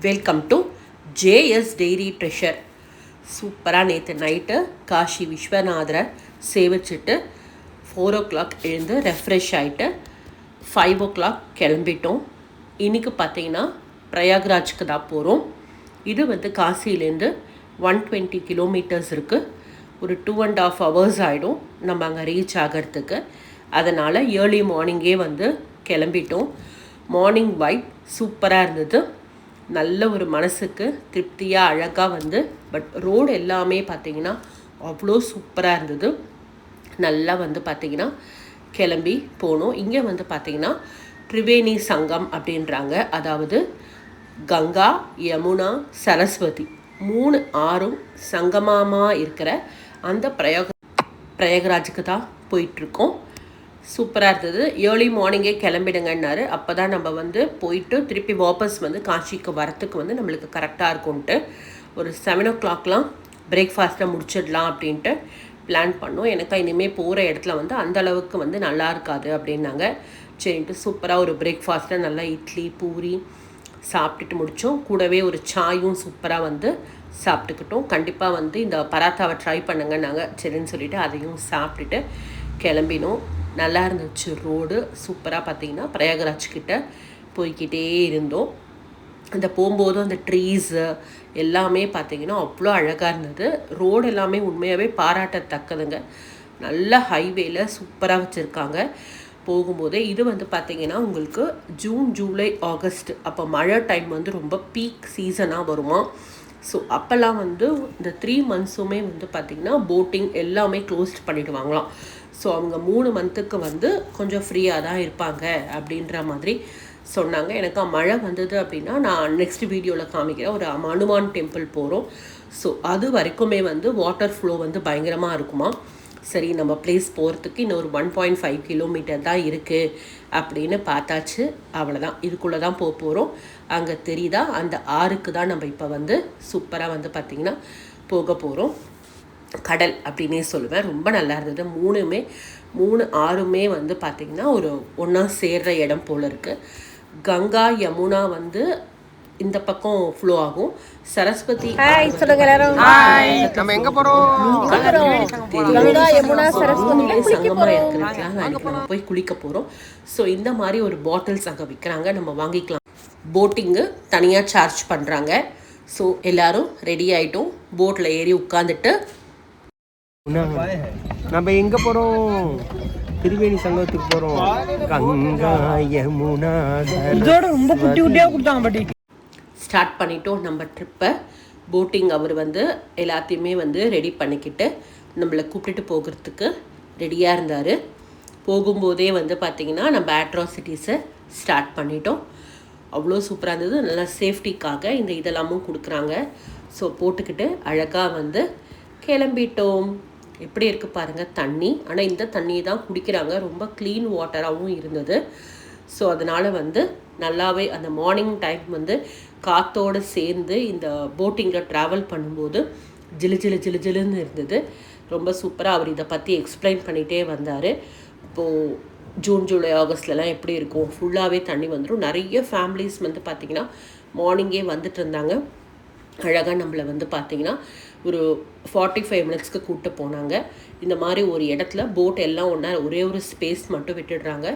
Welcome to JS dairy treasure. சூப்பராக நேற்று night Cauchy விஸ்வநாதரை சேவிச்சுட்டு 4 o'clock எழுந்து ரெஃப்ரெஷ் ஆகிட்டு 5 o'clock கிளம்பிட்டோம். இன்றைக்கி பார்த்திங்கன்னா பிரயாக்ராஜுக்கு தான் போகிறோம். இது காசிலேருந்து 120 kilometers இருக்குது. ஒரு 2.5 hours ஆகிடும் நம்ம அங்கே ரீச் ஆகிறதுக்கு. அதனால் ஏர்லி மார்னிங்கே கிளம்பிட்டோம். மார்னிங் வைப் சூப்பராக இருந்தது. நல்ல ஒரு மனசுக்கு திருப்தியாக அழகாக பட் ரோடு எல்லாமே பார்த்திங்கன்னா அவ்வளோ சூப்பராக இருந்தது. நல்லா பார்த்திங்கன்னா கிளம்பி போனோம். இங்கே பார்த்திங்கன்னா திரிவேணி சங்கம் அப்படின்றாங்க. அதாவது கங்கா, யமுனா, சரஸ்வதி 3 ஆறும் சங்கமமாக இருக்கிற அந்த பிரயாகராஜுக்கு தான் போயிட்டுருக்கோம். சூப்பராக இருந்தது. ஏர்லி மார்னிங்கே கிளம்பிடுங்கன்னாரு. அப்போ தான் நம்ம போயிட்டு திருப்பி வாபஸ் காஷிக்கு வரத்துக்கு நம்மளுக்கு கரெக்டாக இருக்கும்ன்ட்டு ஒரு 7 o'clockலாம் பிரேக்ஃபாஸ்ட்டை முடிச்சிடலாம் அப்படின்ட்டு பிளான் பண்ணோம். எனக்கு இனிமேல் போகிற இடத்துல அந்தளவுக்கு நல்லா இருக்காது அப்படின்னாங்க. சரின்ட்டு சூப்பராக ஒரு பிரேக்ஃபாஸ்ட்டை நல்லா இட்லி பூரி சாப்பிட்டுட்டு முடித்தோம். கூடவே ஒரு சாயும் சூப்பராக சாப்பிட்டுக்கிட்டோம். கண்டிப்பாக இந்த பராத்தாவை ட்ரை பண்ணுங்கன்னாங்க. சரின்னு சொல்லிவிட்டு அதையும் சாப்பிட்டுட்டு கிளம்பினோம். நல்லா இருந்துச்சு ரோடு. சூப்பராக பார்த்திங்கன்னா பிரயாகராஜ்கிட்ட போய்கிட்டே இருந்தோம். அந்த போகும்போதும் அந்த ட்ரீஸு எல்லாமே பார்த்திங்கன்னா அவ்வளோ அழகாக இருந்தது. ரோடு எல்லாமே உண்மையாகவே பாராட்டத்தக்கதுங்க. நல்ல ஹைவேல சூப்பராக வச்சுருக்காங்க. போகும்போதே இது பார்த்திங்கன்னா உங்களுக்கு ஜூன், ஜூலை, ஆகஸ்ட் அப்போ மழை டைம் ரொம்ப பீக் சீசனாக வருமா. ஸோ அப்போல்லாம் இந்த 3 monthsமே பார்த்திங்கன்னா போட்டிங் எல்லாமே க்ளோஸ்ட் பண்ணிவிடுவாங்களாம். ஸோ அவங்க 3 monthக்கு கொஞ்சம் ஃப்ரீயாக தான் இருப்பாங்க அப்படின்ற மாதிரி சொன்னாங்க. எனக்கு மழை வந்தது அப்படின்னா நான் நெக்ஸ்ட் வீடியோவில் காமிக்கிறேன். ஒரு ஹனுமான் டெம்பிள் போகிறோம். ஸோ அது வரைக்குமே வாட்டர் ஃப்ளோ பயங்கரமாக இருக்குமா. சரி, நம்ம பிளேஸ் போகிறதுக்கு இன்னொரு 1.5 kilometer தான் இருக்குது அப்படின்னு பார்த்தாச்சு. அவ்வளோதான், இதுக்குள்ளே தான் போகிறோம். அங்கே தெரியுதா அந்த ஆறுக்கு தான் நம்ம இப்போ சூப்பராக பார்த்திங்கன்னா போக போகிறோம். கடல் அப்படின்னே சொல்லுவேன். ரொம்ப நல்லா இருந்தது. 3 ஆறுமே பார்த்திங்கன்னா ஒரு ஒன்றா சேர்கிற இடம் போல் இருக்குது. கங்கா, யமுனா இந்த பக்கம் ஃப்ளோ ஆகும். சரஸ்வதி நம்ம எங்க போறோம்? கங்கா, யமுனா, சரஸ்வதி சங்கமா இருக்கிறதுக்காக போய் குளிக்க போறோம். ஸோ இந்த மாதிரி ஒரு பாட்டில்ஸ் அங்கே விற்கிறாங்க, நம்ம வாங்கிக்கலாம். போட்டிங்கு தனியாக சார்ஜ் பண்ணுறாங்க. ஸோ எல்லோரும் ரெடி ஆகிட்டோம். போட்டில் ஏறி உட்காந்துட்டு நம்ம எங்க போறோம்? திரிவேணி சங்கத்துக்கு போறோம். கங்கா, யமுனா, இதோட ரொம்ப குட்டி குட்டியா கொடுத்தாங்க பாட்டி. ஸ்டார்ட் பண்ணிட்டோம் நம்ம ட்ரிப்பை. போட்டிங் அவர் எல்லாத்தையுமே ரெடி பண்ணிக்கிட்டு நம்மளை கூப்பிட்டுட்டு போகிறதுக்கு ரெடியாக இருந்தார். போகும்போதே பார்த்திங்கன்னா நம்ம அட்ராசிட்டிஸை ஸ்டார்ட் பண்ணிட்டோம். அவ்வளோ சூப்பராக இருந்தது. நல்லா சேஃப்டிக்காக இந்த இதெல்லாமும் கொடுக்குறாங்க. ஸோ போட்டுக்கிட்டு அழகாக கிளம்பிட்டோம். எப்படி இருக்குது பாருங்கள் தண்ணி. ஆனால் இந்த தண்ணியை தான் குடிக்கிறாங்க. ரொம்ப க்ளீன் வாட்டராகவும் இருந்தது. ஸோ அதனால் நல்லாவே அந்த மார்னிங் டைம் காற்றோடு சேர்ந்து இந்த போட்டிங்கில் ட்ராவல் பண்ணும்போது ஜிலுன்னு இருந்தது. ரொம்ப சூப்பராக அவர் இதை பற்றி எக்ஸ்பிளைன் பண்ணிகிட்டே வந்தார். இப்போது ஜூன், ஜூலை, ஆகஸ்ட்லலாம் எப்படி இருக்கும், ஃபுல்லாகவே தண்ணி வந்துடும். நிறைய ஃபேமிலிஸ் பார்த்திங்கன்னா மார்னிங்கே இருந்தாங்க. அழகாக நம்மளை பார்த்திங்கன்னா ஒரு 45 minutesக்கு கூப்பிட்டு போனாங்க. இந்த மாதிரி ஒரு இடத்துல போட் எல்லாம் ஒரே ஒரு ஸ்பேஸ் மட்டும் விட்டுடுறாங்க.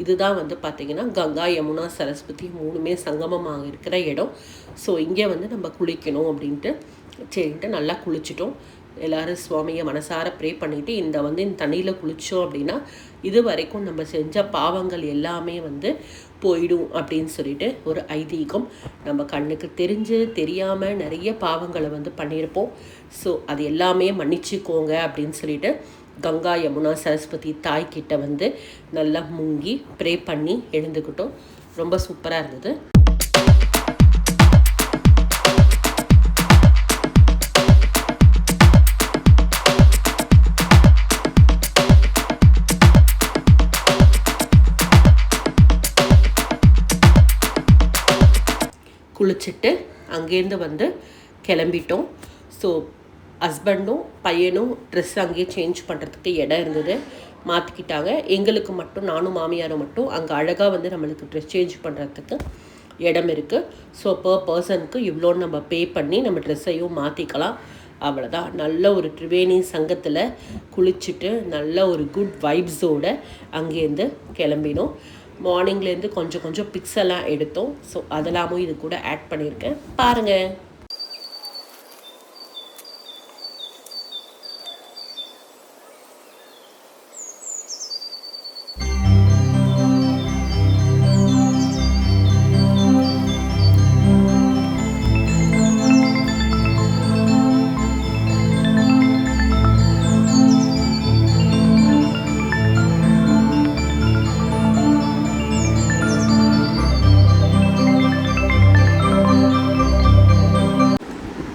இதுதான் பார்த்திங்கன்னா கங்கா, யமுனா, சரஸ்வதி 3மே சங்கமமாக இருக்கிற இடம். ஸோ இங்கே நம்ம குளிக்கணும் அப்படின்ட்டு சரின்ட்டு நல்லா குளிச்சிட்டோம். எல்லோரும் சுவாமியை மனசார ப்ரே பண்ணிவிட்டு இந்த தண்ணியில் குளித்தோம் அப்படின்னா இது வரைக்கும் நம்ம செஞ்ச பாவங்கள் எல்லாமே போயிடும் அப்படின்னு சொல்லிட்டு ஒரு ஐதீகம். நம்ம கண்ணுக்கு தெரியாமல் நிறைய பாவங்களை பண்ணியிருப்போம். ஸோ அது எல்லாமே மன்னிச்சுக்கோங்க அப்படின்னு சொல்லிட்டு கங்கா, யமுனா, சரஸ்வதி தாய்கிட்ட நல்லா முங்கி ப்ரே பண்ணி எழுந்துக்கிட்டோம். ரொம்ப சூப்பராக இருந்தது. குளிச்சுட்டு அங்கேருந்து கிளம்பிட்டோம். ஸோ ஹஸ்பண்டும் பையனும் ட்ரெஸ் அங்கேயே சேஞ்ச் பண்ணுறதுக்கு இடம் இருந்தது, மாற்றிக்கிட்டாங்க. எங்களுக்கு மட்டும், நானும் மாமியாரும் மட்டும் அங்கே அழகாக நம்மளுக்கு ட்ரெஸ் சேஞ்ச் பண்ணுறதுக்கு இடம் இருக்குது. ஸோ பர் பர்சனுக்கு இவ்வளோன்னு நம்ம பே பண்ணி நம்ம ட்ரெஸ்ஸையும் மாற்றிக்கலாம். அவ்வளோதான். நல்ல ஒரு திரிவேணி சங்கத்தில் குளிச்சுட்டு நல்ல ஒரு குட் வைப்ஸோடு அங்கேருந்து கிளம்பினோம். மார்னிங்லேருந்து கொஞ்சம் கொஞ்சம் பிக்ஸ் எல்லாம் எடுத்தோம். ஸோ அதெல்லாமும் இது கூட ஆட் பண்ணியிருக்கேன், பாருங்கள்.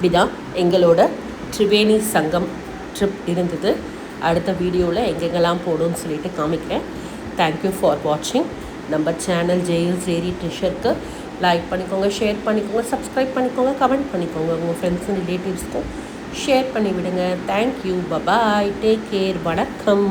இப்படி தான் எங்களோட திரிவேணி சங்கம் ட்ரிப் இருந்தது. அடுத்த வீடியோவில் எங்கெங்கெல்லாம் போகணும்னு சொல்லிட்டு காமிக்கிறேன். தேங்க்யூ ஃபார் வாட்சிங். நம்ம சேனல் ஜேஎஸ் டெய்ரி ட்ரெஷருக்கு லைக் பண்ணிக்கோங்க, ஷேர் பண்ணிக்கோங்க, சப்ஸ்கிரைப் பண்ணிக்கோங்க, கமெண்ட் பண்ணிக்கோங்க. உங்கள் ஃப்ரெண்ட்ஸ் அண்ட் ரிலேட்டிவ்ஸ்க்கும் ஷேர் பண்ணி விடுங்க. தேங்க்யூ, பபாய், டேக் கேர், வணக்கம்.